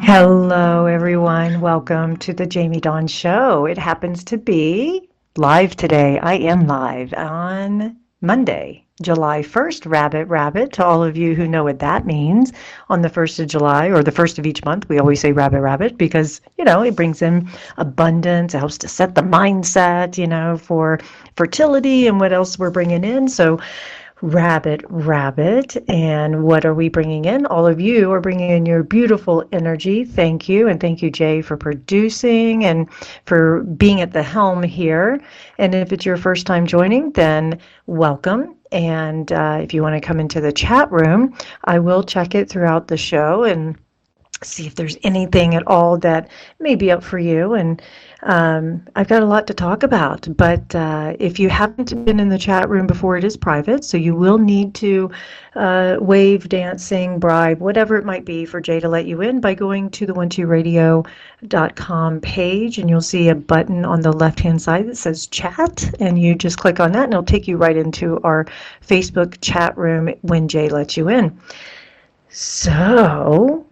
Hello, everyone. Welcome to the Jamie Dawn Show. It happens to be live today. I am live on Monday, July 1st, Rabbit. To all of you who know what that means, on the 1st of July or the 1st of each month, we always say Rabbit because, it brings in abundance. It helps to set the mindset, for fertility and what else we're bringing in. So Rabbit. And what are we bringing in? All of you are bringing in your beautiful energy. Thank you. And thank you, Jay, for producing and for being at the helm here. And if it's your first time joining, then welcome. And if you want to come into the chat room, I will check it throughout the show and see if there's anything at all that may be up for you. And I've got a lot to talk about, but if you haven't been in the chat room before, it is private, so you will need to wave, dance, sing, bribe, whatever it might be for Jay to let you in by going to the 12radio.com page, and you'll see a button on the left-hand side that says chat, and you just click on that, and it'll take you right into our Facebook chat room when Jay lets you in. So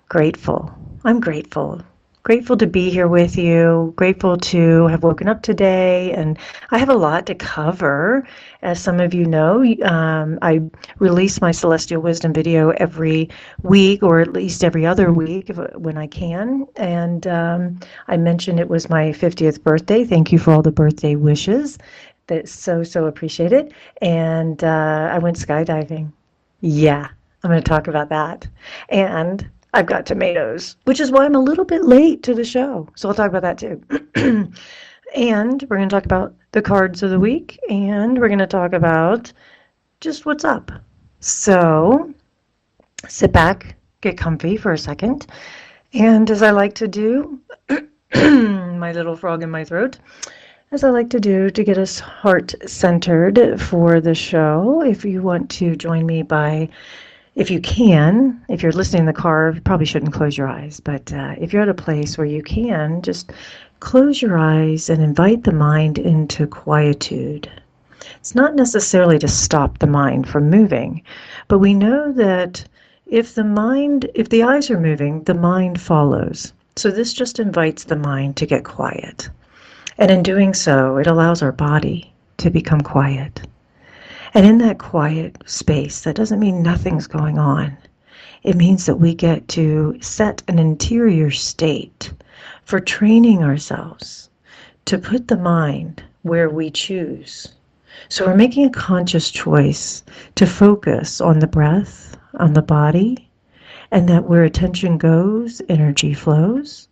grateful. I'm grateful. Grateful to be here with you. Grateful to have woken up today. And I have a lot to cover. As some of you know, I release my Celestial Wisdom video every week, or at least every other week when I can. And I mentioned it was my 50th birthday. Thank you for all the birthday wishes. That's so appreciated. And I went skydiving. Yeah, I'm going to talk about that. And I've got tomatoes, which is why I'm a little bit late to the show. So I'll talk about that too. And we're going to talk about the cards of the week, and we're going to talk about just what's up. So sit back, get comfy for a second. And as I like to do, my little frog in my throat, as I like to do to get us heart-centered for the show, if you want to join me if you can, if you're listening in the car, you probably shouldn't close your eyes, but if you're at a place where you can, just close your eyes and invite the mind into quietude. It's not necessarily to stop the mind from moving, but we know that if the eyes are moving, the mind follows. So this just invites the mind to get quiet. And in doing so, it allows our body to become quiet. And in that quiet space, that doesn't mean nothing's going on. It means that we get to set an interior state for training ourselves to put the mind where we choose. So we're making a conscious choice to focus on the breath, on the body, and that where attention goes, energy flows.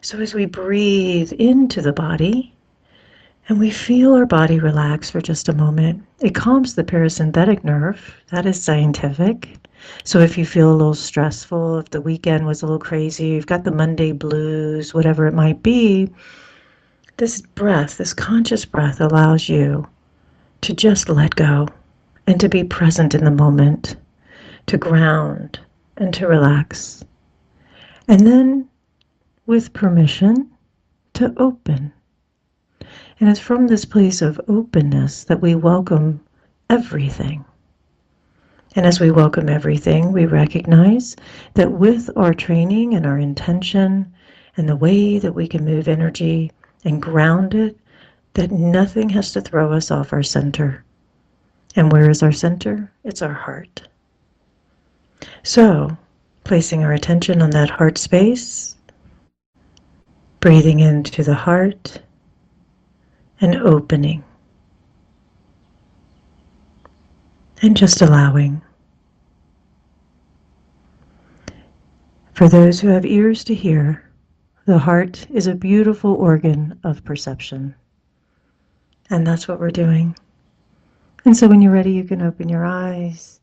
So as we breathe into the body, and we feel our body relax for just a moment, it calms the parasympathetic nerve. That is scientific. So if you feel a little stressful, if the weekend was a little crazy, you've got the Monday blues, whatever it might be, this breath, this conscious breath allows you to just let go and to be present in the moment, to ground and to relax. And then, with permission, to open. And it's from this place of openness that we welcome everything. And as we welcome everything, we recognize that with our training and our intention and the way that we can move energy and ground it, that nothing has to throw us off our center. And where is our center? It's our heart. So, placing our attention on that heart space, breathing into the heart, and opening, and just allowing. For those who have ears to hear, the heart is a beautiful organ of perception, and that's what we're doing. And so when you're ready, you can open your eyes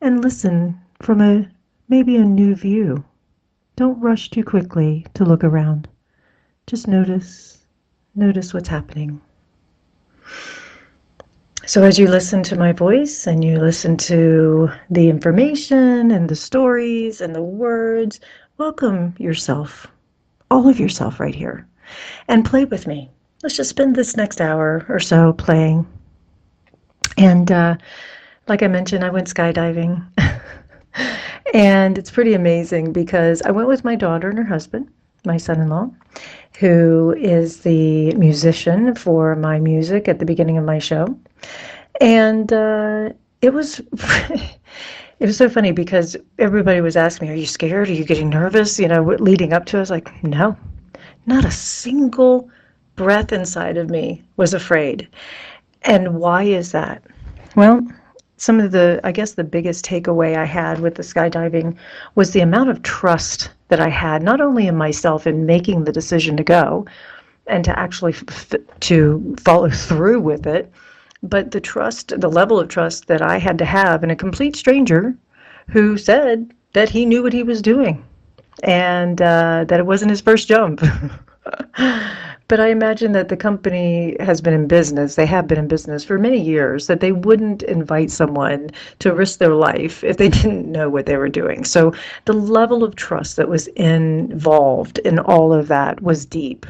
and listen from maybe a new view. Don't rush too quickly to look around. Just notice what's happening. So as you listen to my voice and you listen to the information and the stories and the words, welcome yourself, all of yourself right here, and play with me. Let's just spend this next hour or so playing. And like I mentioned, I went skydiving. And it's pretty amazing because I went with my daughter and her husband, my son-in-law, who is the musician for my music at the beginning of my show. And it was it was so funny because everybody was asking me, "Are you scared? Are you getting nervous?" Leading up to it, I was like, "No, not a single breath inside of me was afraid." And why is that? Well, I guess the biggest takeaway I had with the skydiving was the amount of trust that I had, not only in myself in making the decision to go and to actually to follow through with it, but the level of trust that I had to have in a complete stranger who said that he knew what he was doing and that it wasn't his first jump. But I imagine that the company has been in business, they have been in business for many years, that they wouldn't invite someone to risk their life if they didn't know what they were doing. So the level of trust that was involved in all of that was deep.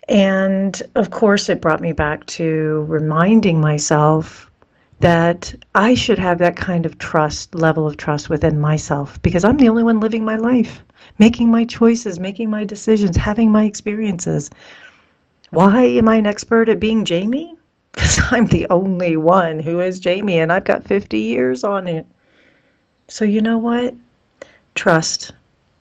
And of course, it brought me back to reminding myself that I should have that kind of trust, level of trust within myself, because I'm the only one living my life, making my choices, making my decisions, having my experiences. Why am I an expert at being Jamie? Because I'm the only one who is Jamie, and I've got 50 years on it. So you know what? Trust.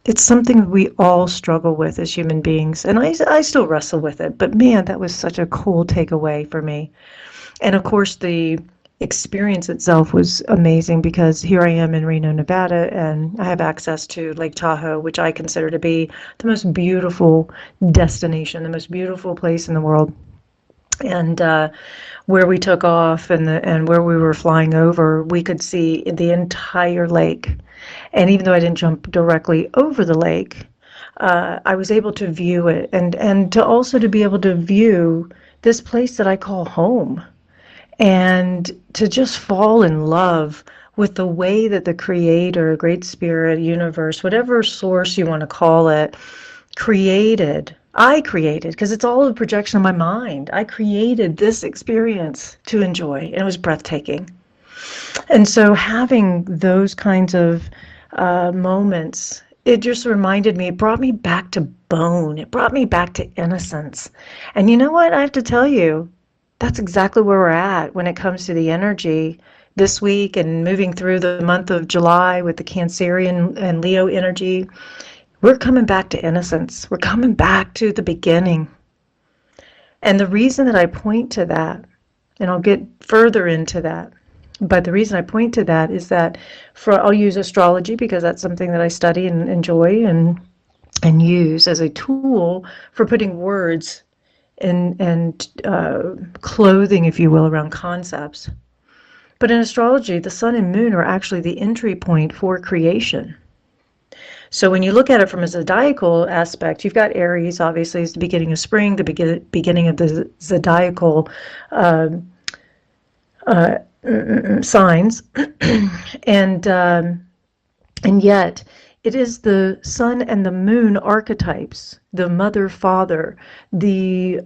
It's something we all struggle with as human beings, and I still wrestle with it, but man, that was such a cool takeaway for me. And of course, the experience itself was amazing because here I am in Reno, Nevada, and I have access to Lake Tahoe, which I consider to be the most beautiful destination, the most beautiful place in the world. And where we took off and where we were flying over, we could see the entire lake. And even though I didn't jump directly over the lake, I was able to view it and to also to be able to view this place that I call home and to just fall in love with the way that the creator, great spirit, universe, whatever source you want to call it, I created, because it's all a projection of my mind. I created this experience to enjoy, and it was breathtaking. And so having those kinds of moments, it just reminded me, it brought me back to bone. It brought me back to innocence. And you know what? I have to tell you, that's exactly where we're at when it comes to the energy this week and moving through the month of July with the Cancerian and Leo energy. We're coming back to innocence. We're coming back to the beginning. And the reason that I point to that, and I'll get further into that, but the reason I point to that is that I'll use astrology because that's something that I study and enjoy and use as a tool for putting words and clothing, if you will, around concepts. But in astrology, the sun and moon are actually the entry point for creation. So when you look at it from a zodiacal aspect, you've got Aries, obviously, is the beginning of spring, the beginning of the zodiacal signs, and yet it is the sun and the moon archetypes, the mother, father, the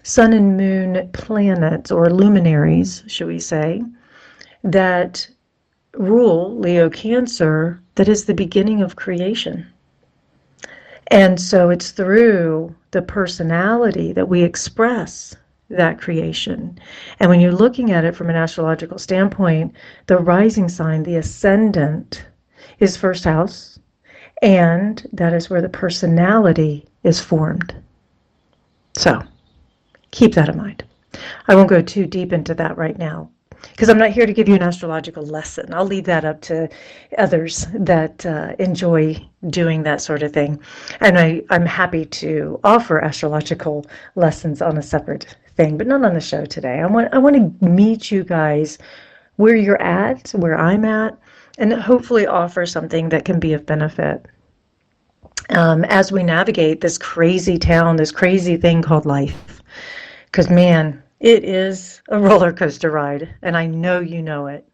sun and moon planets or luminaries, should we say, that rule Leo Cancer, that is the beginning of creation. And so it's through the personality that we express that creation. And when you're looking at it from an astrological standpoint, the rising sign, the ascendant, is first house, and that is where the personality is formed. So keep that in mind. I won't go too deep into that right now because I'm not here to give you an astrological lesson. I'll leave that up to others that enjoy doing that sort of thing. And I'm happy to offer astrological lessons on a separate thing, but not on the show today. I want to meet you guys where you're at, where I'm at, and hopefully offer something that can be of benefit as we navigate this crazy town, this crazy thing called life. Because, man, it is a roller coaster ride, and I know you know it.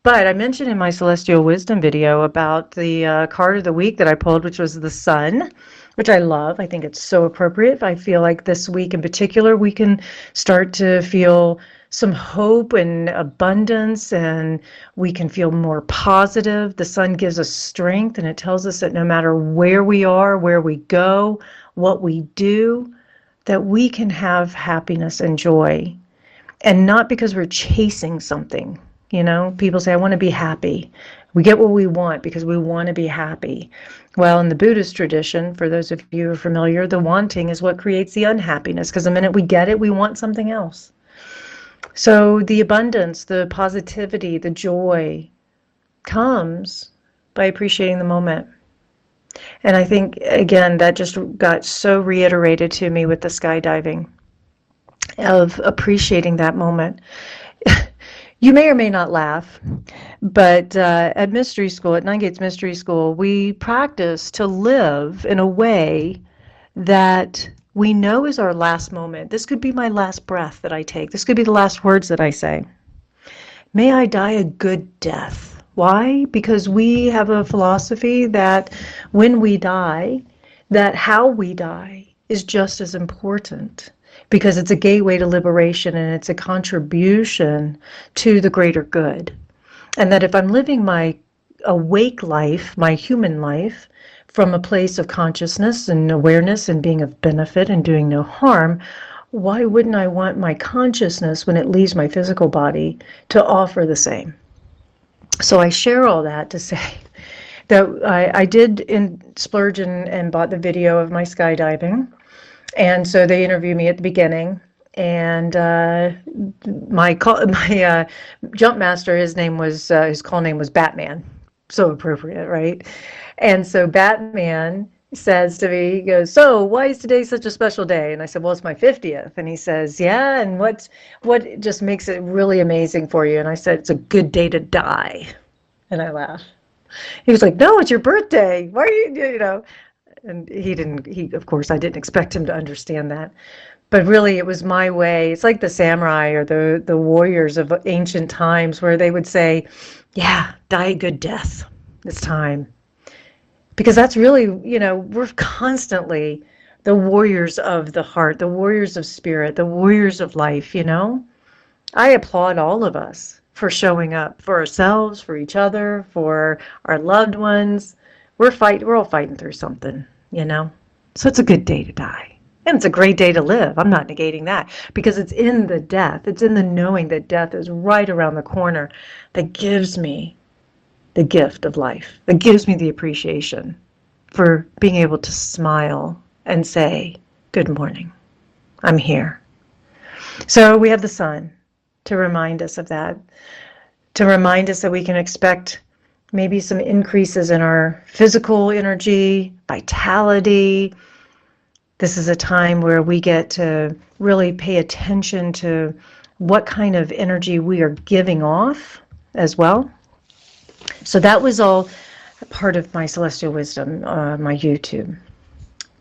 But I mentioned in my Celestial Wisdom video about the card of the week that I pulled, which was the Sun, which I love. I think it's so appropriate. I feel like this week in particular, we can start to feel some hope and abundance, and we can feel more positive. The sun gives us strength, and it tells us that no matter where we are, where we go, what we do, that we can have happiness and joy. And not because we're chasing something. You know, people say, I want to be happy. We get what we want because we want to be happy. Well, in the Buddhist tradition, for those of you who are familiar, the wanting is what creates the unhappiness, because the minute we get it, we want something else. So the abundance, the positivity, the joy comes by appreciating the moment. And I think, again, that just got so reiterated to me with the skydiving, of appreciating that moment. You may or may not laugh, but at Mystery School, at Nine Gates Mystery School, we practice to live in a way that we know is our last moment. This could be my last breath that I take. This could be the last words that I say. May I die a good death. Why? Because we have a philosophy that when we die, that how we die is just as important, because it's a gateway to liberation and it's a contribution to the greater good. And that if I'm living my awake life, my human life, from a place of consciousness and awareness and being of benefit and doing no harm, why wouldn't I want my consciousness, when it leaves my physical body, to offer the same? So I share all that to say that I did splurge and bought the video of my skydiving. And so they interviewed me at the beginning, and my jump master, his call name was Batman. So appropriate, right? And so Batman says to me, he goes, so why is today such a special day? And I said, well, it's my 50th. And he says, yeah, and what just makes it really amazing for you? And I said, it's a good day to die. And I laughed. He was like, no, it's your birthday. Why are you? And of course, I didn't expect him to understand that. But really, it was my way. It's like the samurai or the warriors of ancient times, where they would say, yeah, die a good death. It's time. Because that's really, we're constantly the warriors of the heart, the warriors of spirit, the warriors of life, I applaud all of us for showing up for ourselves, for each other, for our loved ones. We're all fighting through something, So it's a good day to die. And it's a great day to live. I'm not negating that, because it's in the death. It's in the knowing that death is right around the corner that gives me the gift of life, that gives me the appreciation for being able to smile and say, good morning, I'm here. So we have the sun to remind us of that, to remind us that we can expect maybe some increases in our physical energy, vitality. This is a time where we get to really pay attention to what kind of energy we are giving off as well. So that was all part of my Celestial Wisdom, my YouTube.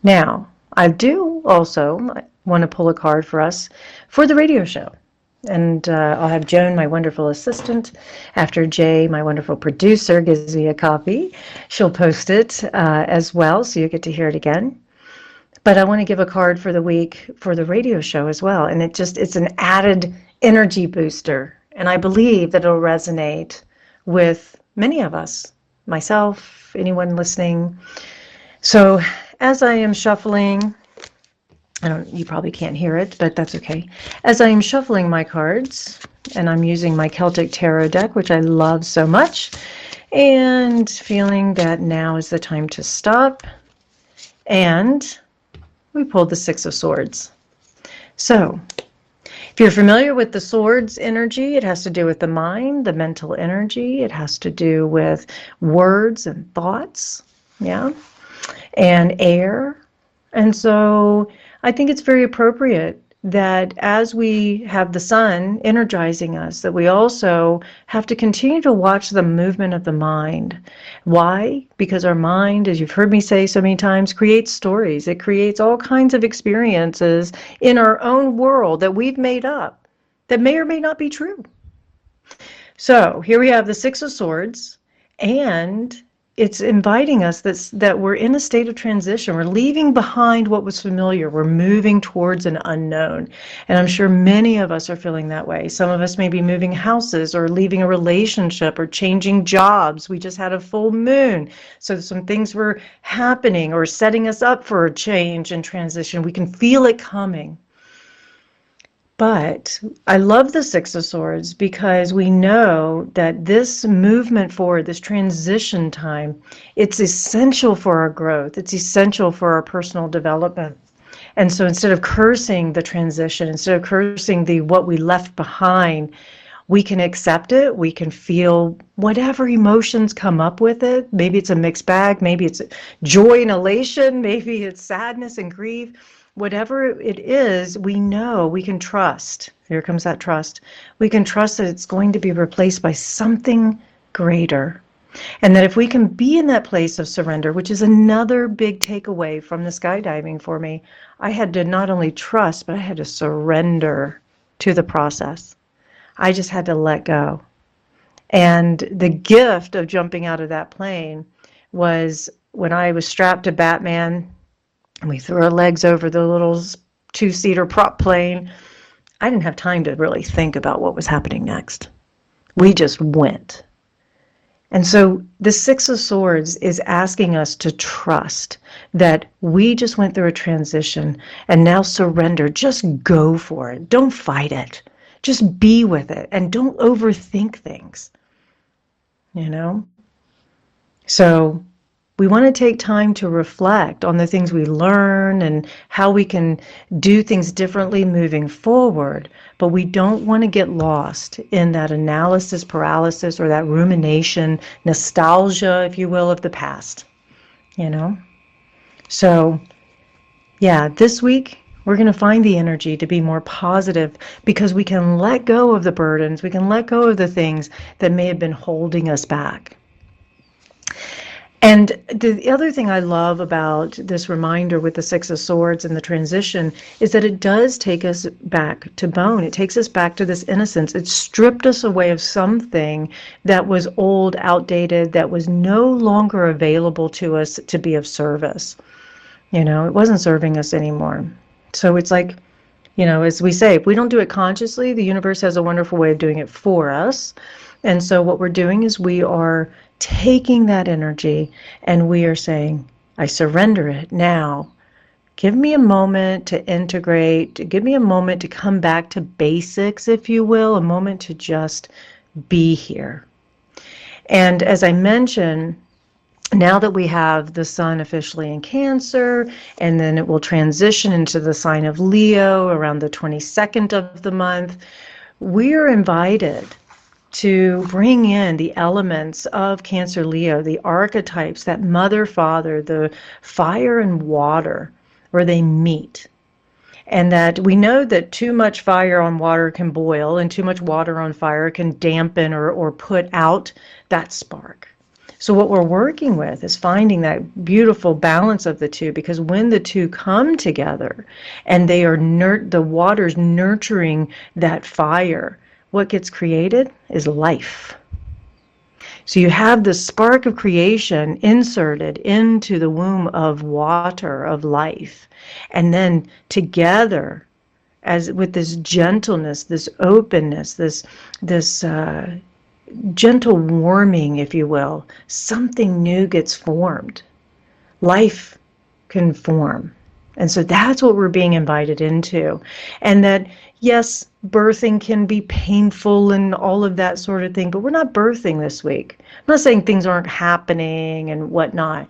Now, I do also want to pull a card for us for the radio show. And I'll have Joan, my wonderful assistant, after Jay, my wonderful producer, gives me a copy. She'll post it as well, so you get to hear it again. But I want to give a card for the week for the radio show as well. And it's an added energy booster. And I believe that it'll resonate with many of us, myself, anyone listening. So as I am shuffling, you probably can't hear it, but that's okay. As I am shuffling my cards, and I'm using my Celtic Tarot deck, which I love so much, and feeling that now is the time to stop, and we pulled the Six of Swords. So, if you're familiar with the swords energy, it has to do with the mind, the mental energy. It has to do with words and thoughts, and air. And so I think it's very appropriate that as we have the sun energizing us, that we also have to continue to watch the movement of the mind. Why? Because our mind, as you've heard me say so many times, creates stories. It creates all kinds of experiences in our own world that we've made up that may or may not be true. So here we have the Six of Swords, and it's inviting us that we're in a state of transition. We're leaving behind what was familiar. We're moving towards an unknown. And I'm sure many of us are feeling that way. Some of us may be moving houses or leaving a relationship or changing jobs. We just had a full moon. So some things were happening or setting us up for a change and transition. We can feel it coming. But I love the Six of Swords because we know that this movement forward, this transition time, it's essential for our growth. It's essential for our personal development. And so instead of cursing the transition, instead of cursing the what we left behind, we can accept it. We can feel whatever emotions come up with it. Maybe it's a mixed bag. Maybe it's joy and elation. Maybe it's sadness and grief. Whatever it is, we know we can trust. Here comes that trust. We can trust that it's going to be replaced by something greater. And that if we can be in that place of surrender, which is another big takeaway from the skydiving for me, I had to not only trust, but I had to surrender to the process. I just had to let go. And the gift of jumping out of that plane was when I was strapped to Batman, and we threw our legs over the little two-seater prop plane. I didn't have time to really think about what was happening next. We just went. And so the Six of Swords is asking us to trust that we just went through a transition and now surrender. Just go for it. Don't fight it. Just be with it and don't overthink things. You know? So we want to take time to reflect on the things we learn and how we can do things differently moving forward, but we don't want to get lost in that analysis paralysis or that rumination, nostalgia, if you will, of the past, you know? So, yeah, this week we're going to find the energy to be more positive because we can let go of the burdens, we can let go of the things that may have been holding us back. And the other thing I love about this reminder with the Six of Swords and the transition is that it does take us back to bone. It takes us back to this innocence. It stripped us away of something that was old, outdated, that was no longer available to us to be of service. You know, it wasn't serving us anymore. So it's like, you know, as we say, if we don't do it consciously, the universe has a wonderful way of doing it for us. And so what we're doing is we are taking that energy and we are saying, I surrender it now. Give me a moment to integrate, give me a moment to come back to basics, if you will, a moment to just be here. And as I mentioned, now that we have the sun officially in Cancer, and then it will transition into the sign of Leo around the 22nd of the month, we are invited to bring in the elements of Cancer Leo, the archetypes, that mother, father, the fire and water, where they meet. And that we know that too much fire on water can boil, and too much water on fire can dampen or put out that spark. So what we're working with is finding that beautiful balance of the two, because when the two come together and they are the water's nurturing that fire, what gets created is life. So you have the spark of creation inserted into the womb of water, of life. And then together, as with this gentleness, this openness, this gentle warming, if you will, something new gets formed. Life can form. And so that's what we're being invited into. And that, yes, birthing can be painful and all of that sort of thing, but we're not birthing this week. I'm not saying things aren't happening and whatnot,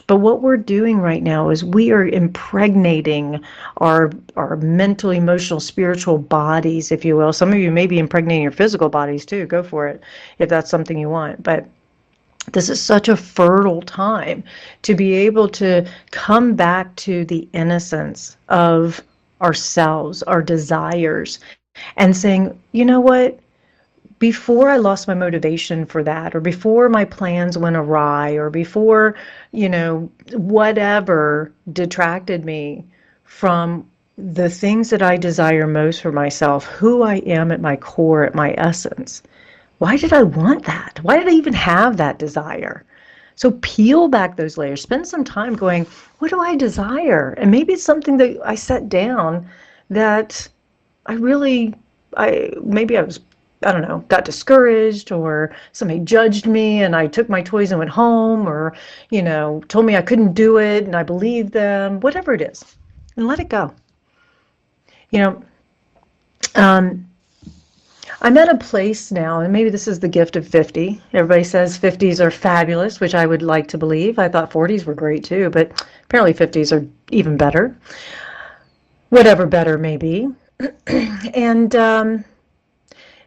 but what we're doing right now is we are impregnating our mental, emotional, spiritual bodies, if you will. Some of you may be impregnating your physical bodies too. Go for it if that's something you want. But this is such a fertile time to be able to come back to the innocence of ourselves, our desires, and saying, you know what, before I lost my motivation for that, or before my plans went awry, or before, you know, whatever detracted me from the things that I desire most for myself, who I am at my core, at my essence, why did I want that? Why did I even have that desire? So peel back those layers. Spend some time going, what do I desire? And maybe it's something that I set down that I really, maybe I was, I don't know, got discouraged, or somebody judged me and I took my toys and went home, or, told me I couldn't do it and I believed them, whatever it is, and let it go. You know, um, I'm at a place now, and maybe this is the gift of 50. Everybody says 50s are fabulous, which I would like to believe. I thought 40s were great too, but apparently 50s are even better. Whatever better may be. And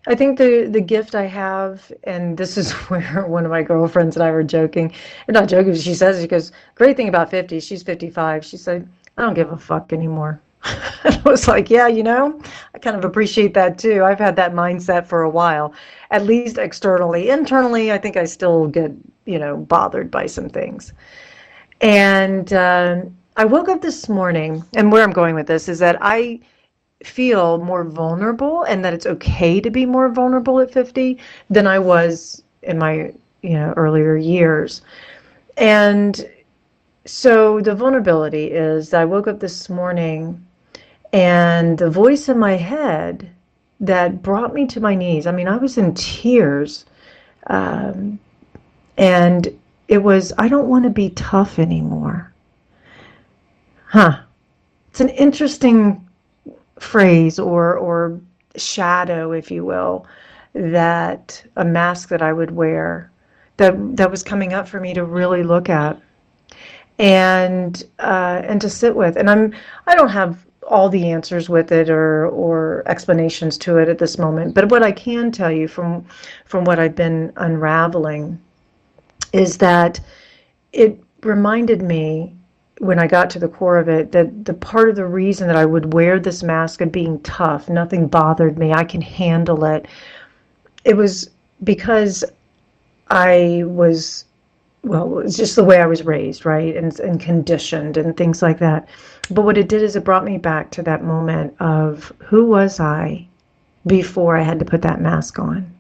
I think the gift I have, and this is where one of my girlfriends and I were joking, and not joking, she goes, great thing about 50, she's 55. She said, I don't give a fuck anymore. I was like, yeah, I kind of appreciate that too. I've had that mindset for a while, at least externally. Internally, I think I still get, bothered by some things. And I woke up this morning, and where I'm going with this is that I feel more vulnerable, and that it's okay to be more vulnerable at 50 than I was in my, earlier years. And so the vulnerability is, I woke up this morning and the voice in my head that brought me to my knees, I mean, I was in tears, and it was, I don't want to be tough anymore. It's an interesting phrase or shadow, if you will, that a mask that I would wear that was coming up for me to really look at and to sit with. And I don't have all the answers with it or explanations to it at this moment, but what I can tell you from what I've been unraveling is that it reminded me, when I got to the core of it, that the part of the reason that I would wear this mask of being tough, nothing bothered me, I can handle it, it was because I was, well, it's just the way I was raised, right, and conditioned and things like that. But what it did is it brought me back to that moment of who was I before I had to put that mask on.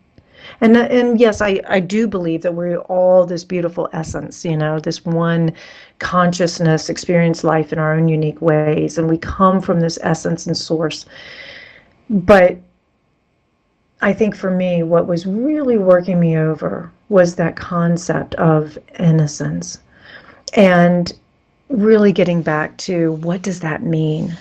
And yes, I do believe that we're all this beautiful essence, this one consciousness, experience life in our own unique ways, and we come from this essence and source. But I think for me, what was really working me over was that concept of innocence, and really getting back to what does that mean,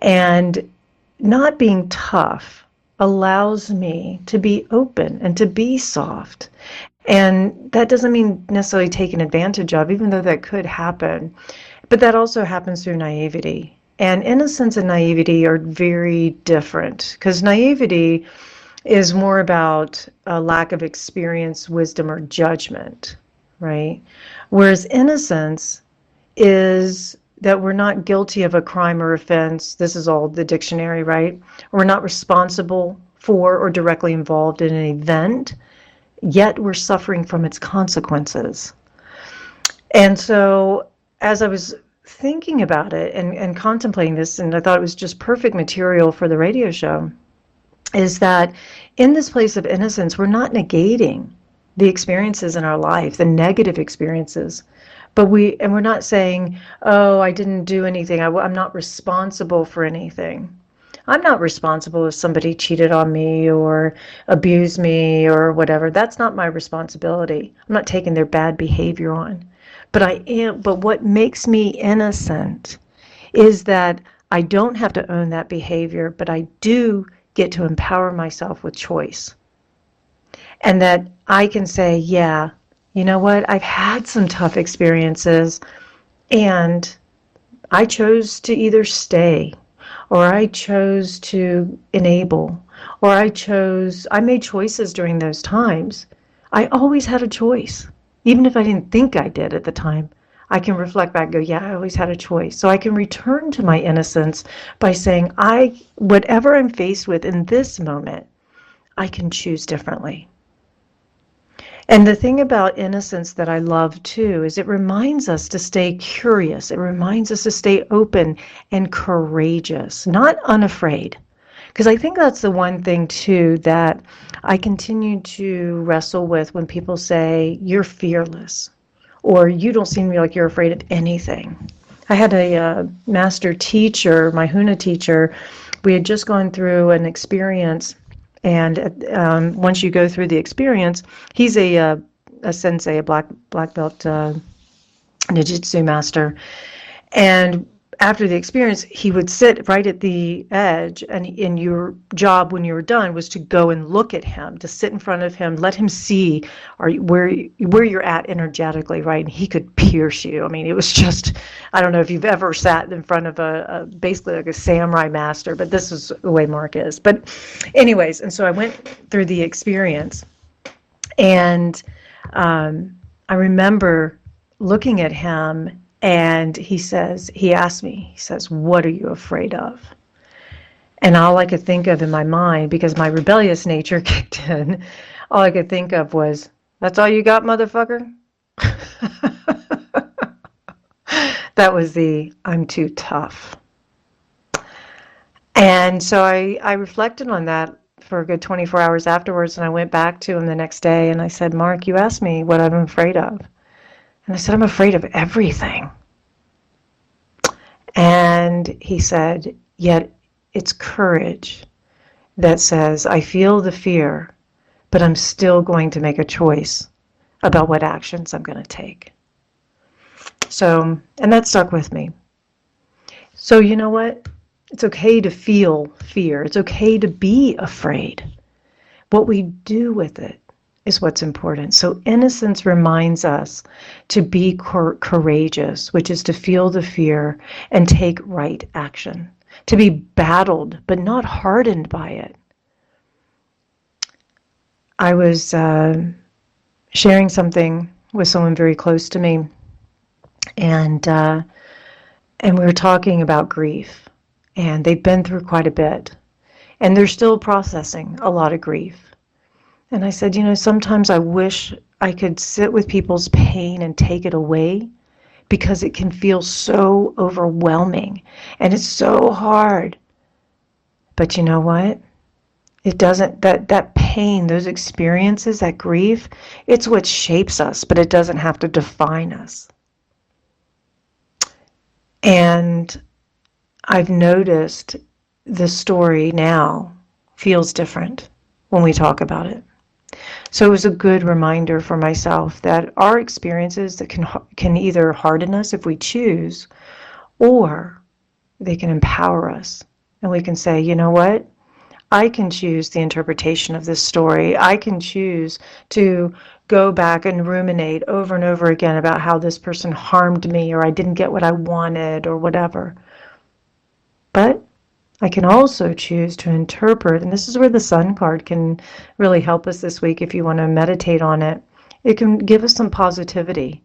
and not being tough allows me to be open and to be soft. And that doesn't mean necessarily taken advantage of, even though that could happen. But that also happens through naivety. And innocence and naivety are very different, because naivety is more about a lack of experience, wisdom, or judgment, right? Whereas innocence is that we're not guilty of a crime or offense. This is all the dictionary, right? We're not responsible for or directly involved in an event, yet we're suffering from its consequences. And so as I was thinking about it and contemplating this, and I thought it was just perfect material for the radio show, is that in this place of innocence, we're not negating the experiences in our life, the negative experiences. But we're not saying, oh, I didn't do anything. I'm not responsible for anything. I'm not responsible if somebody cheated on me or abused me or whatever. That's not my responsibility. I'm not taking their bad behavior on. But I am. But what makes me innocent is that I don't have to own that behavior, but I do get to empower myself with choice. And that I can say, yeah, you know what, I've had some tough experiences, and I chose to either stay, or I chose to enable, or I made choices during those times. I always had a choice. Even if I didn't think I did at the time, I can reflect back and go, yeah, I always had a choice. So I can return to my innocence by saying, whatever I'm faced with in this moment, I can choose differently. And the thing about innocence that I love too is it reminds us to stay curious. It reminds us to stay open and courageous, not unafraid. Because I think that's the one thing, too, that I continue to wrestle with when people say, you're fearless, or you don't seem like you're afraid of anything. I had a master teacher, my Huna teacher. We had just gone through an experience, and once you go through the experience, he's a sensei, a black belt ninjutsu master, and after the experience, he would sit right at the edge, and in your job when you were done was to go and look at him, to sit in front of him, let him see where you're at energetically, right? And he could pierce you. I mean, it was just, I don't know if you've ever sat in front of a basically like a samurai master, but this is the way Mark is. But anyways, and so I went through the experience, and I remember looking at him, and he asked me, he says, what are you afraid of? And all I could think of in my mind, because my rebellious nature kicked in, all I could think of was, that's all you got, motherfucker? That was I'm too tough. And so I reflected on that for a good 24 hours afterwards, and I went back to him the next day, and I said, Mark, you asked me what I'm afraid of. And I said, I'm afraid of everything. And he said, yet it's courage that says, I feel the fear, but I'm still going to make a choice about what actions I'm going to take. So, and that stuck with me. So you know what? It's okay to feel fear. It's okay to be afraid. What we do with it is what's important. So innocence reminds us to be courageous, which is to feel the fear and take right action, to be battled but not hardened by it. I was sharing something with someone very close to me, and we were talking about grief, and they've been through quite a bit, and they're still processing a lot of grief. And I said, sometimes I wish I could sit with people's pain and take it away, because it can feel so overwhelming and it's so hard. But you know what? It doesn't, that pain, those experiences, that grief, it's what shapes us, but it doesn't have to define us. And I've noticed the story now feels different when we talk about it. So it was a good reminder for myself that our experiences that can either harden us if we choose, or they can empower us. And we can say, you know what? I can choose the interpretation of this story. I can choose to go back and ruminate over and over again about how this person harmed me, or I didn't get what I wanted, or whatever. But I can also choose to interpret, and this is where the Sun card can really help us this week if you want to meditate on it. It can give us some positivity.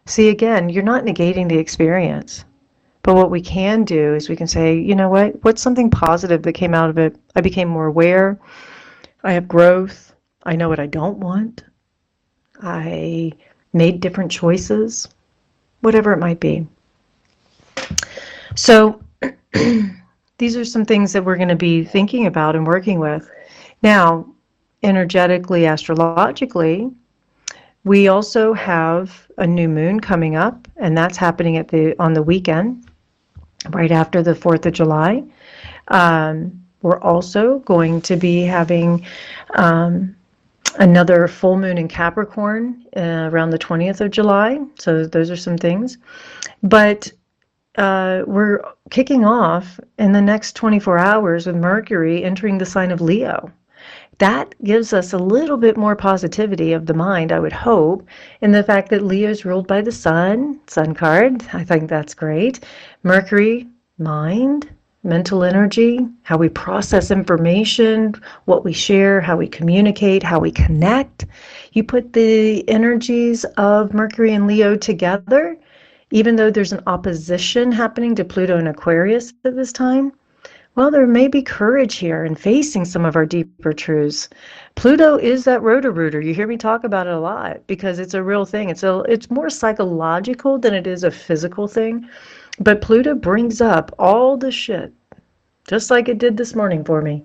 See, again, you're not negating the experience. But what we can do is we can say, you know what? What's something positive that came out of it? I became more aware. I have growth. I know what I don't want. I made different choices, whatever it might be. So these are some things that we're going to be thinking about and working with. Now, energetically, astrologically, we also have a new moon coming up, and that's happening on the weekend, right after the 4th of July. We're also going to be having another full moon in Capricorn around the 20th of July. So those are some things. But we're kicking off in the next 24 hours with Mercury entering the sign of Leo. That gives us a little bit more positivity of the mind, I would hope, in the fact that Leo is ruled by the sun card. I think that's great. Mercury, mind, mental energy, how we process information, what we share, how we communicate, how we connect. You put the energies of Mercury and Leo together, even though there's an opposition happening to Pluto and Aquarius at this time. Well, there may be courage here in facing some of our deeper truths. Pluto is that roto-rooter. You hear me talk about it a lot because it's a real thing. It's more psychological than it is a physical thing. But Pluto brings up all the shit just like it did this morning for me.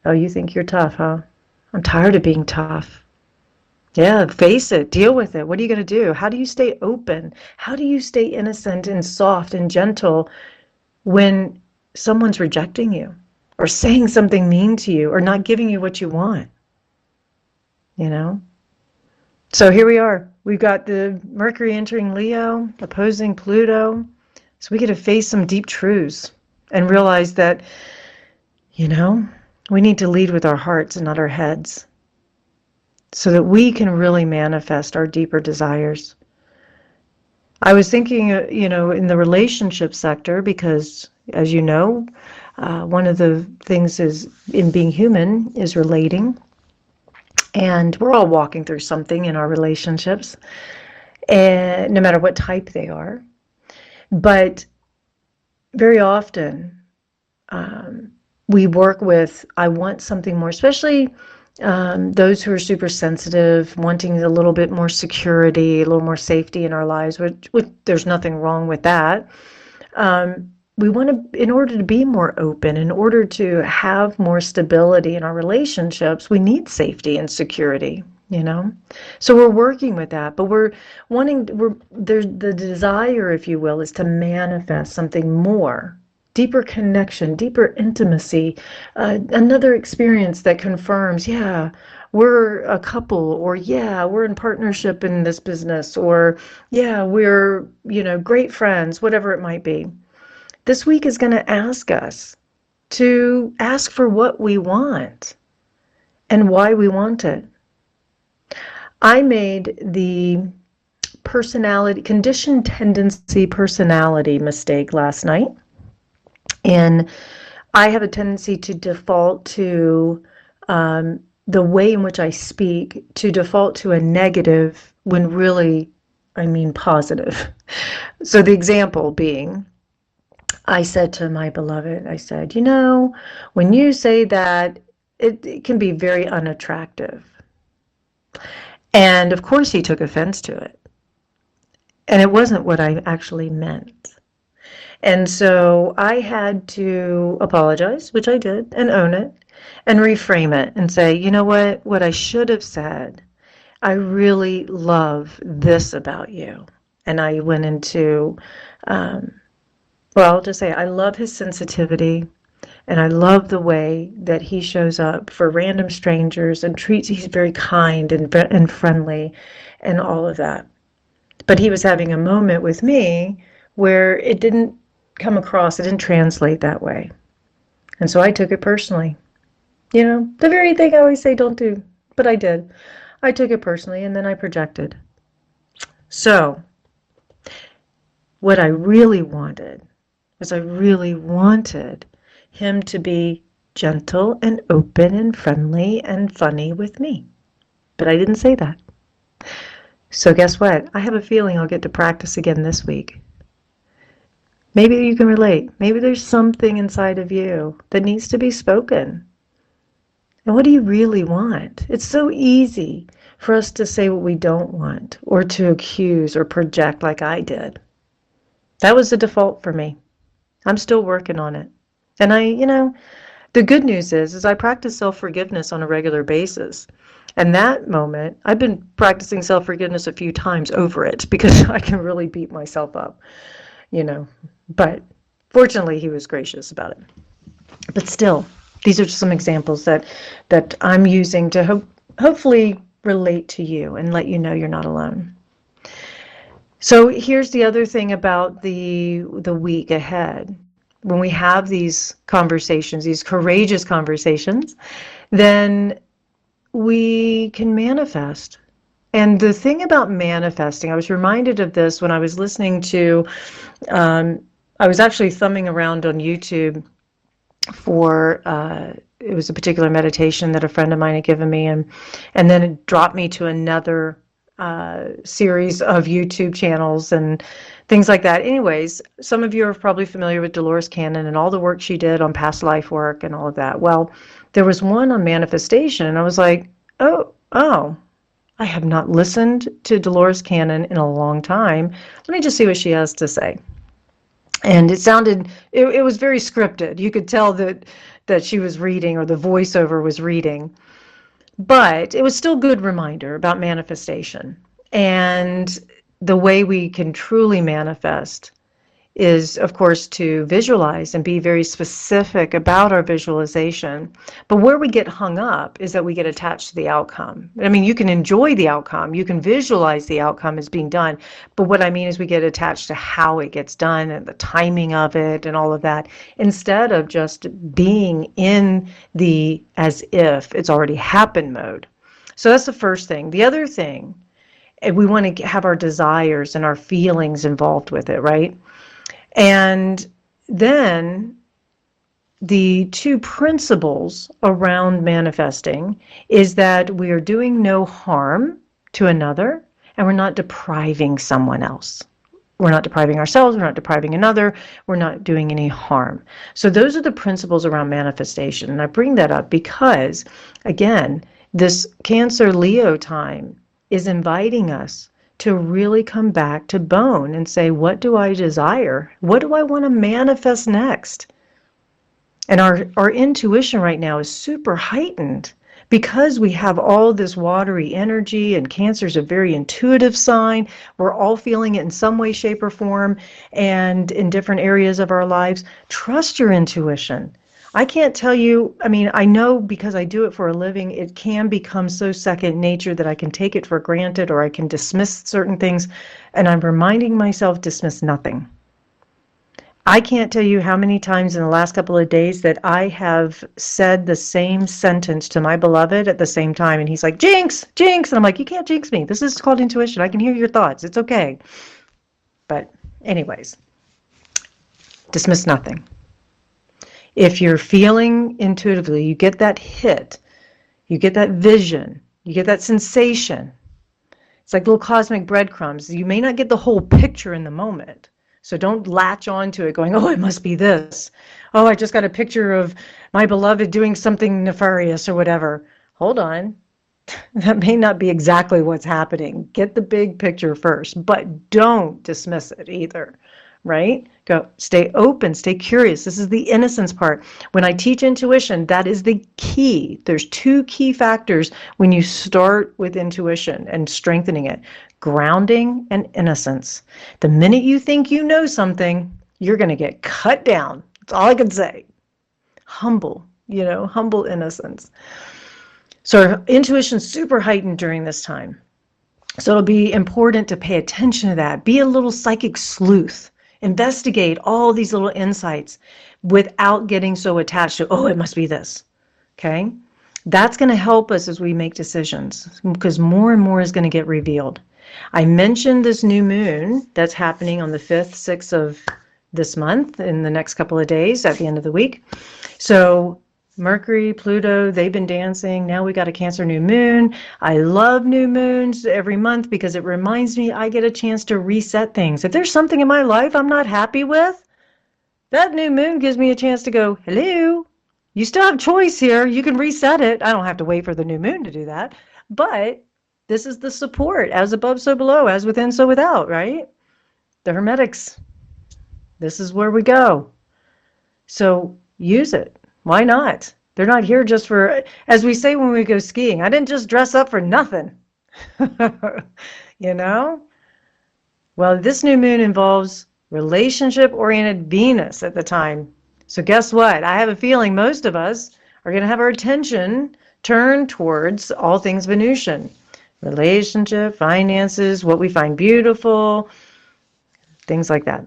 Oh, you think you're tough, huh? I'm tired of being tough. Yeah, face it, deal with it. What are you going to do? How do you stay open? How do you stay innocent and soft and gentle when someone's rejecting you or saying something mean to you or not giving you what you want? You know? So here we are. We've got the Mercury entering Leo, opposing Pluto. So we get to face some deep truths and realize that, we need to lead with our hearts and not our heads so that we can really manifest our deeper desires. I was thinking, in the relationship sector, because as you know, one of the things is in being human is relating. And we're all walking through something in our relationships, and no matter what type they are. But very often, we work with, I want something more, especially those who are super sensitive, wanting a little bit more security, a little more safety in our lives, which there's nothing wrong with that. We want to, in order to be more open, in order to have more stability in our relationships, we need safety and security, So we're working with that, but there's the desire, if you will, is to manifest something more, deeper connection, deeper intimacy, another experience that confirms, yeah, we're a couple, or yeah, we're in partnership in this business, or yeah, we're, great friends, whatever it might be. This week is going to ask us to ask for what we want and why we want it. I made the conditioned tendency personality mistake last night. And I have a tendency to default to the way in which I speak, to default to a negative when really I mean positive. So the example being, I said to my beloved, I said, when you say that, it can be very unattractive. And of course he took offense to it. And it wasn't what I actually meant. And so I had to apologize, which I did, and own it, and reframe it and say, you know what I should have said, I really love this about you. And I went into, I'll just say I love his sensitivity, and I love the way that he shows up for random strangers and he's very kind and friendly and all of that. But he was having a moment with me where it didn't come across, it didn't translate that way. And so I took it personally. The very thing I always say don't do, but I did. I took it personally, and then I projected. So what I really wanted was I really wanted him to be gentle and open and friendly and funny with me. But I didn't say that. So guess what? I have a feeling I'll get to practice again this week. Maybe you can relate. Maybe there's something inside of you that needs to be spoken. And what do you really want? It's so easy for us to say what we don't want, or to accuse or project like I did. That was the default for me. I'm still working on it. And the good news is I practice self-forgiveness on a regular basis. And that moment, I've been practicing self-forgiveness a few times over it because I can really beat myself up, But fortunately, he was gracious about it. But still, these are just some examples that I'm using to hopefully relate to you and let you know you're not alone. So here's the other thing about the week ahead. When we have these conversations, these courageous conversations, then we can manifest. And the thing about manifesting, I was reminded of this when I was listening to, I was actually thumbing around on YouTube for, it was a particular meditation that a friend of mine had given me, and then it dropped me to another series of YouTube channels and things like that. Anyways, some of you are probably familiar with Dolores Cannon and all the work she did on past life work and all of that. Well, there was one on manifestation, and I was like, oh, I have not listened to Dolores Cannon in a long time. Let me just see what she has to say. And it was very scripted. You could tell that she was reading, or the voiceover was reading. But it was still a good reminder about manifestation. And the way we can truly manifest is, of course, to visualize and be very specific about our visualization. But where we get hung up is that we get attached to the outcome. I mean, you can enjoy the outcome, you can visualize the outcome as being done, but what I mean is we get attached to how it gets done and the timing of it and all of that, instead of just being in the as if it's already happened mode. So that's the first thing. The other thing, we want to have our desires and our feelings involved with it, right? And then the two principles around manifesting is that we are doing no harm to another, and we're not depriving someone else. We're not depriving ourselves, we're not depriving another, we're not doing any harm. So those are the principles around manifestation. And I bring that up because, again, this Cancer Leo time is inviting us to really come back to bone and say, what do I desire? What do I want to manifest next? And our intuition right now is super heightened because we have all this watery energy, and Cancer is a very intuitive sign. We're all feeling it in some way, shape, or form, and in different areas of our lives. Trust your intuition. I can't tell you, I mean, I know because I do it for a living, it can become so second nature that I can take it for granted, or I can dismiss certain things, and I'm reminding myself, dismiss nothing. I can't tell you how many times in the last couple of days that I have said the same sentence to my beloved at the same time, and he's like, jinx, jinx, and I'm like, you can't jinx me. This is called intuition. I can hear your thoughts. It's okay. But anyways, dismiss nothing. If you're feeling intuitively, you get that hit, you get that vision, you get that sensation. It's like little cosmic breadcrumbs. You may not get the whole picture in the moment. So don't latch onto it going, oh, it must be this. Oh, I just got a picture of my beloved doing something nefarious or whatever. Hold on. That may not be exactly what's happening. Get the big picture first, but don't dismiss it either. Right? Go, stay open, stay curious. This is the innocence part. When I teach intuition, that is the key. There's two key factors when you start with intuition and strengthening it: grounding and innocence. The minute you think you know something, you're going to get cut down. That's all I can say. Humble, humble innocence. So intuition's super heightened during this time. So it'll be important to pay attention to that. Be a little psychic sleuth. Investigate all these little insights without getting so attached to, oh, it must be this. Okay? That's going to help us as we make decisions, because more and more is going to get revealed. I mentioned this new moon that's happening on the 5th, 6th of this month, in the next couple of days at the end of the week. So Mercury, Pluto, they've been dancing. Now we got a Cancer new moon. I love new moons every month because it reminds me I get a chance to reset things. If there's something in my life I'm not happy with, that new moon gives me a chance to go, hello, you still have choice here. You can reset it. I don't have to wait for the new moon to do that. But this is the support, as above, so below, as within, so without, right? The Hermetics. This is where we go. So use it. Why not? They're not here just for, as we say when we go skiing, I didn't just dress up for nothing. Well, this new moon involves relationship-oriented Venus at the time. So guess what? I have a feeling most of us are going to have our attention turned towards all things Venusian. Relationship, finances, what we find beautiful, things like that.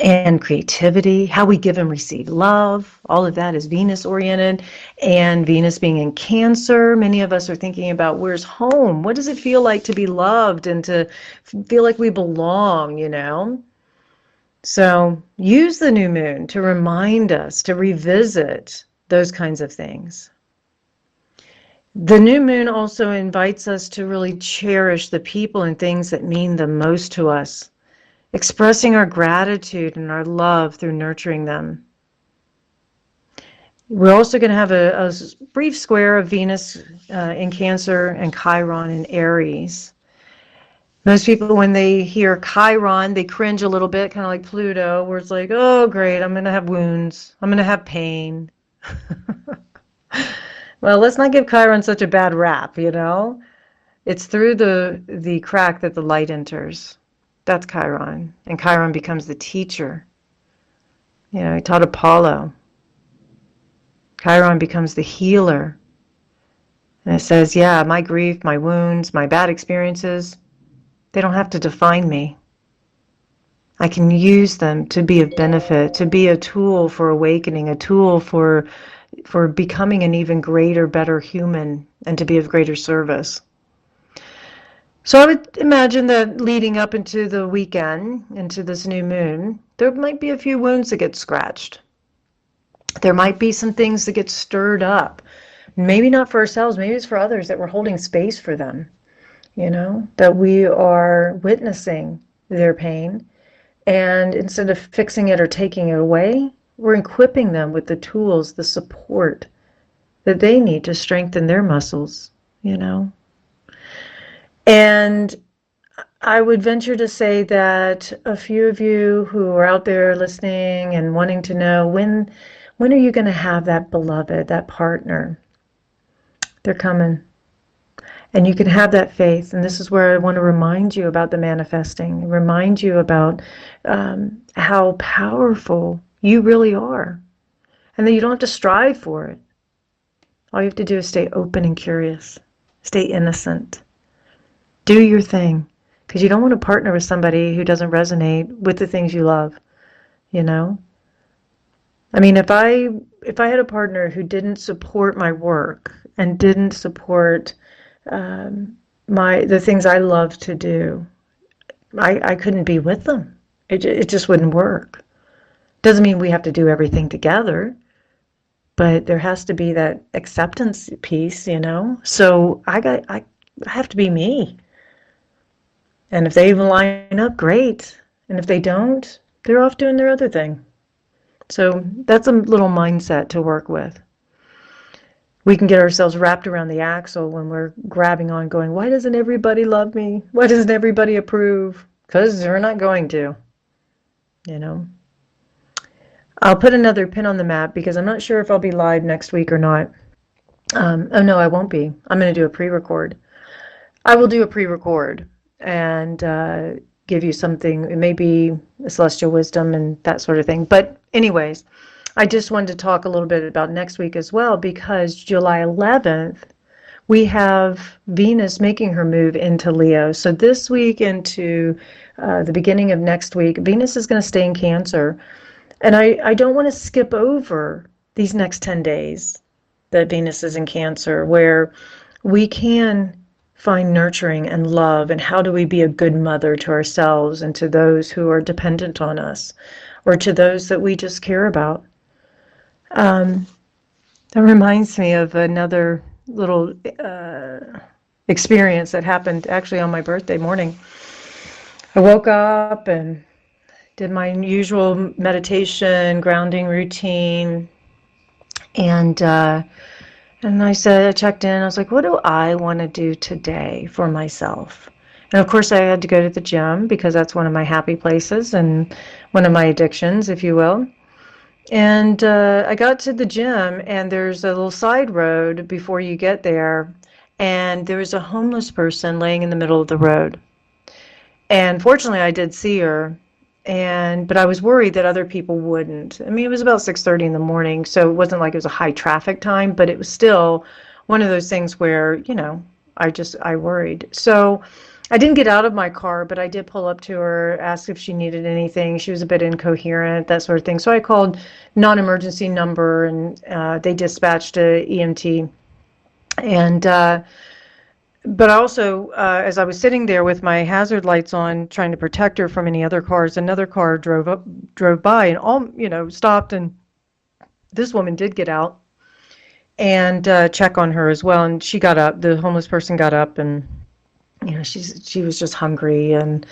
And creativity, how we give and receive love, all of that is Venus oriented. And Venus being in Cancer, many of us are thinking about, where's home? What does it feel like to be loved and to feel like we belong, So use the new moon to remind us, to revisit those kinds of things. The new moon also invites us to really cherish the people and things that mean the most to us, expressing our gratitude and our love through nurturing them. We're also going to have a brief square of Venus in Cancer and Chiron in Aries. Most people, when they hear Chiron, they cringe a little bit, kind of like Pluto, where it's like, oh, great, I'm going to have wounds. I'm going to have pain. Well, let's not give Chiron such a bad rap, you know? It's through the crack that the light enters. That's Chiron. And Chiron becomes the teacher. You know, he taught Apollo. Chiron becomes the healer. And it says, yeah, my grief, my wounds, my bad experiences, they don't have to define me. I can use them to be of benefit, to be a tool for awakening, a tool for becoming an even greater, better human, and to be of greater service. So I would imagine that leading up into the weekend, into this new moon, there might be a few wounds that get scratched. There might be some things that get stirred up. Maybe not for ourselves, maybe it's for others, that we're holding space for them, you know, that we are witnessing their pain. And instead of fixing it or taking it away, we're equipping them with the tools, the support that they need to strengthen their muscles, you know. And I would venture to say that a few of you who are out there listening and wanting to know when are you going to have that beloved, that partner? They're coming. And you can have that faith. And this is where I want to remind you about the manifesting, remind you about how powerful you really are. And that you don't have to strive for it. All you have to do is stay open and curious. Stay innocent. Do your thing. Because you don't want to partner with somebody who doesn't resonate with the things you love. You know? I mean, if I had a partner who didn't support my work and didn't support the things I love to do, I couldn't be with them. It just wouldn't work. Doesn't mean we have to do everything together, but there has to be that acceptance piece, you know. So I have to be me. And if they even line up, great. And if they don't, they're off doing their other thing. So that's a little mindset to work with. We can get ourselves wrapped around the axle when we're grabbing on, going, why doesn't everybody love me? Why doesn't everybody approve? Because they're not going to, you know. I'll put another pin on the map because I'm not sure if I'll be live next week or not. Oh, no, I won't be. I'm going to do a pre-record. I will do a pre-record and give you something. It may be a celestial wisdom and that sort of thing. But anyways, I just wanted to talk a little bit about next week as well, because July 11th, we have Venus making her move into Leo. So this week into the beginning of next week, Venus is going to stay in Cancer. And I don't want to skip over these next 10 days that Venus is in Cancer, where we can find nurturing and love, and how do we be a good mother to ourselves and to those who are dependent on us, or to those that we just care about. That reminds me of another little experience that happened actually on my birthday morning. I woke up and did my usual meditation, grounding routine, and I checked in, I was like, what do I want to do today for myself? And of course I had to go to the gym because that's one of my happy places and one of my addictions, if you will. And I got to the gym, and there's a little side road before you get there, and there was a homeless person laying in the middle of the road. And fortunately I did see her, but I was worried that other people wouldn't. I mean, it was about 6:30 in the morning, so it wasn't like it was a high traffic time, but it was still one of those things where, you know, I worried. So I didn't get out of my car, but I did pull up to her, ask if she needed anything. She was a bit incoherent, that sort of thing. So I called non-emergency number, and they dispatched a EMT. And but also, as I was sitting there with my hazard lights on, trying to protect her from any other cars, another car drove by and stopped. And this woman did get out and check on her as well. And she got up. The homeless person got up, and she was just hungry, and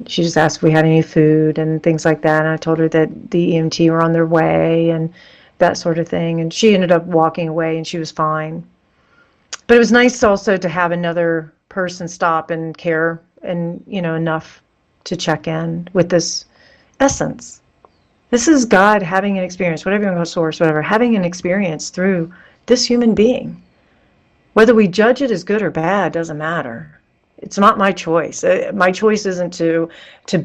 she just asked if we had any food and things like that. And I told her that the EMT were on their way and that sort of thing. And she ended up walking away, and she was fine. But it was nice also to have another person stop and care and, enough to check in with this essence. This is God having an experience, whatever you want to call source, whatever, having an experience through this human being. Whether we judge it as good or bad doesn't matter. It's not my choice. My choice isn't to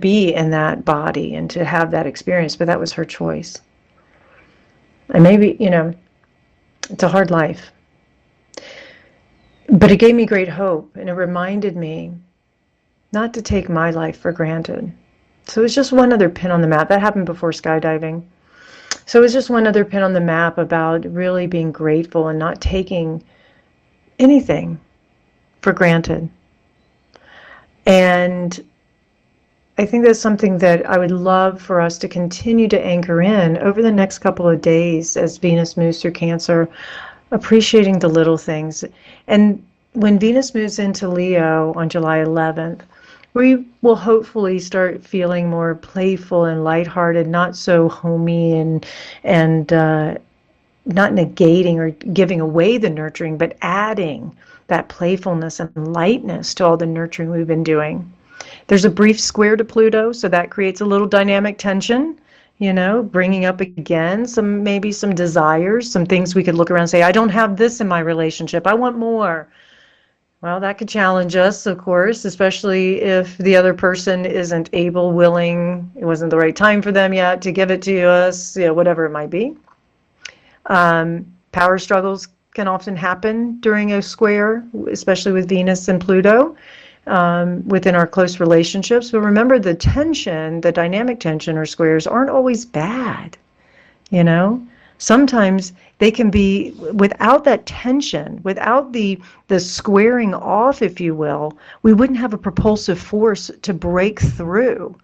be in that body and to have that experience, but that was her choice. And maybe, it's a hard life. But it gave me great hope, and it reminded me not to take my life for granted. So it was just one other pin on the map. That happened before skydiving. So it was just one other pin on the map about really being grateful and not taking anything for granted. And I think that's something that I would love for us to continue to anchor in over the next couple of days as Venus moves through Cancer, appreciating the little things. And when Venus moves into Leo on July 11th, we will hopefully start feeling more playful and lighthearted, not so homey and not negating or giving away the nurturing, but adding that playfulness and lightness to all the nurturing we've been doing. There's a brief square to Pluto, so that creates a little dynamic tension, bringing up again maybe some desires, some things we could look around and say, I don't have this in my relationship, I want more. Well, that could challenge us, of course, especially if the other person isn't able, willing, it wasn't the right time for them yet to give it to us, whatever it might be. Power struggles can often happen during a square, especially with Venus and Pluto, within our close relationships. But remember, the tension, the dynamic tension or squares aren't always bad, Sometimes they can be, without that tension, without the squaring off, if you will, we wouldn't have a propulsive force to break through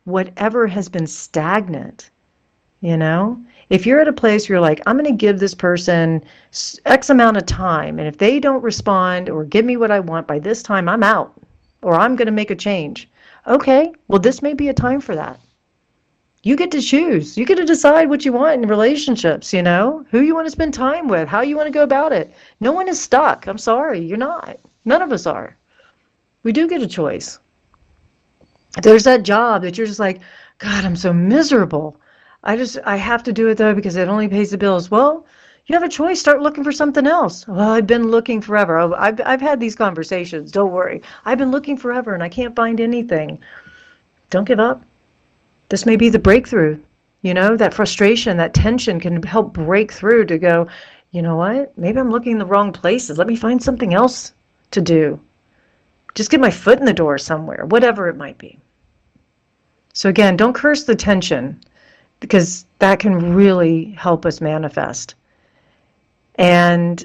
whatever has been stagnant, If you're at a place where you're like, I'm going to give this person X amount of time, and if they don't respond or give me what I want by this time, I'm out, or I'm going to make a change. Okay, well, this may be a time for that. You get to choose. You get to decide what you want in relationships, who you want to spend time with, how you want to go about it. No one is stuck. I'm sorry, you're not. None of us are. We do get a choice. There's that job that you're just like, God, I'm so miserable. I have to do it though because it only pays the bills. Well, you have a choice. Start looking for something else. Well, I've been looking forever. I've had these conversations. Don't worry. I've been looking forever and I can't find anything. Don't give up. This may be the breakthrough. That frustration, that tension can help break through to go, you know what? Maybe I'm looking in the wrong places. Let me find something else to do. Just get my foot in the door somewhere, whatever it might be. So again, don't curse the tension, because that can really help us manifest. And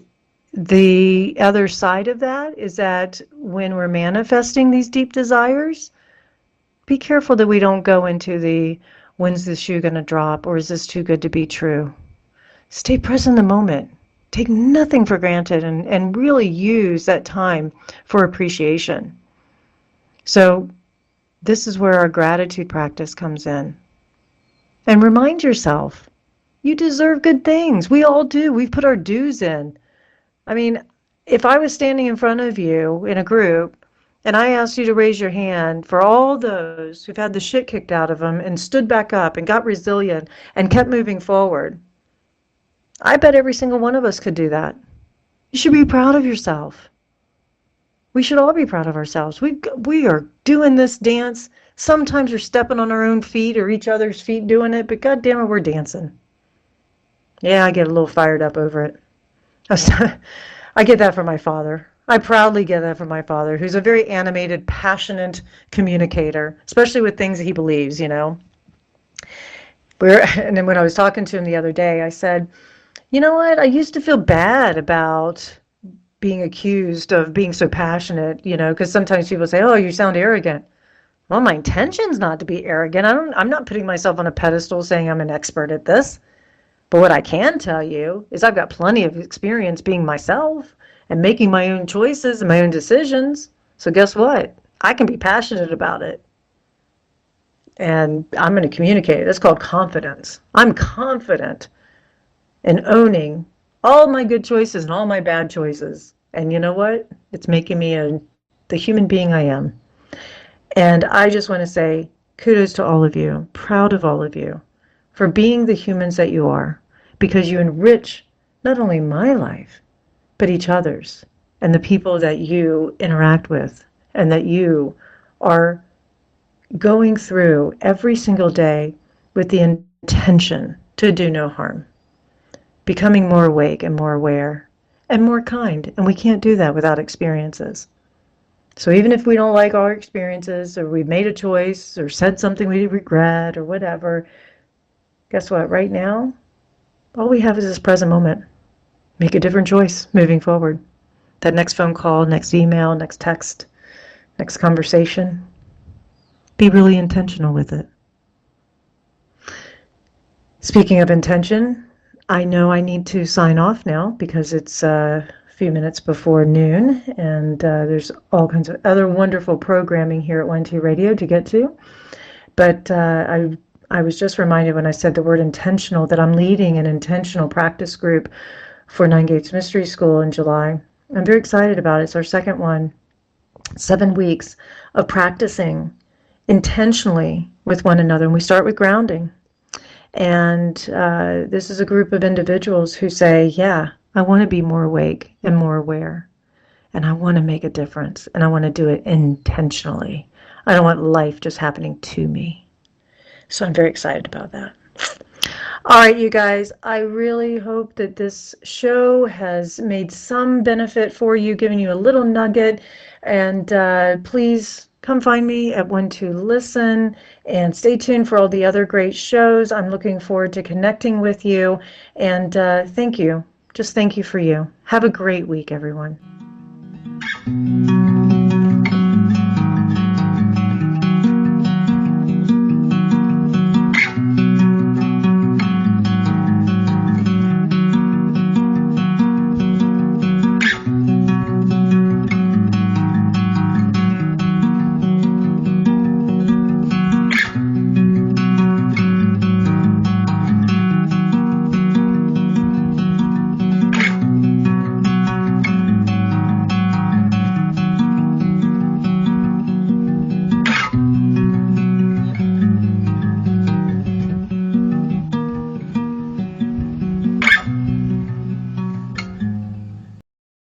the other side of that is that when we're manifesting these deep desires, be careful that we don't go into the, when's the shoe going to drop, or is this too good to be true? Stay present in the moment. Take nothing for granted and really use that time for appreciation. So this is where our gratitude practice comes in. And remind yourself, you deserve good things. We all do. We've put our dues in. I mean, if I was standing in front of you in a group and I asked you to raise your hand for all those who've had the shit kicked out of them and stood back up and got resilient and kept moving forward, I bet every single one of us could do that. You should be proud of yourself. We should all be proud of ourselves. We are doing this dance. Sometimes we're stepping on our own feet or each other's feet doing it, but God damn it, we're dancing. Yeah, I get a little fired up over it. I get that from my father. I proudly get that from my father, who's a very animated, passionate communicator, especially with things that he believes, And then when I was talking to him the other day, I said, you know what? I used to feel bad about being accused of being so passionate, because sometimes people say, oh, you sound arrogant. Well, my intention's not to be arrogant. I'm not putting myself on a pedestal saying I'm an expert at this. But what I can tell you is I've got plenty of experience being myself and making my own choices and my own decisions. So guess what? I can be passionate about it. And I'm going to communicate it. That's called confidence. I'm confident in owning all my good choices and all my bad choices. And you know what? It's making me the human being I am. And I just want to say kudos to all of you, proud of all of you for being the humans that you are, because you enrich not only my life, but each other's and the people that you interact with and that you are going through every single day with the intention to do no harm, becoming more awake and more aware and more kind. And we can't do that without experiences. So even if we don't like our experiences, or we've made a choice or said something we regret or whatever, guess what? Right now, all we have is this present moment. Make a different choice moving forward. That next phone call, next email, next text, next conversation, be really intentional with it. Speaking of intention, I know I need to sign off now because it's a few minutes before noon, and there's all kinds of other wonderful programming here at 1T Radio to get to. But I was just reminded when I said the word intentional that I'm leading an intentional practice group for Nine Gates Mystery School in July. I'm very excited about it. It's our second one. 7 weeks of practicing intentionally with one another. And we start with grounding. And this is a group of individuals who say, yeah, I want to be more awake and more aware. And I want to make a difference. And I want to do it intentionally. I don't want life just happening to me. So I'm very excited about that. All right, you guys, I really hope that this show has made some benefit for you, given you a little nugget. And please come find me at 1-2 Listen, and stay tuned for all the other great shows. I'm looking forward to connecting with you. And thank you. Just thank you for you. Have a great week, everyone.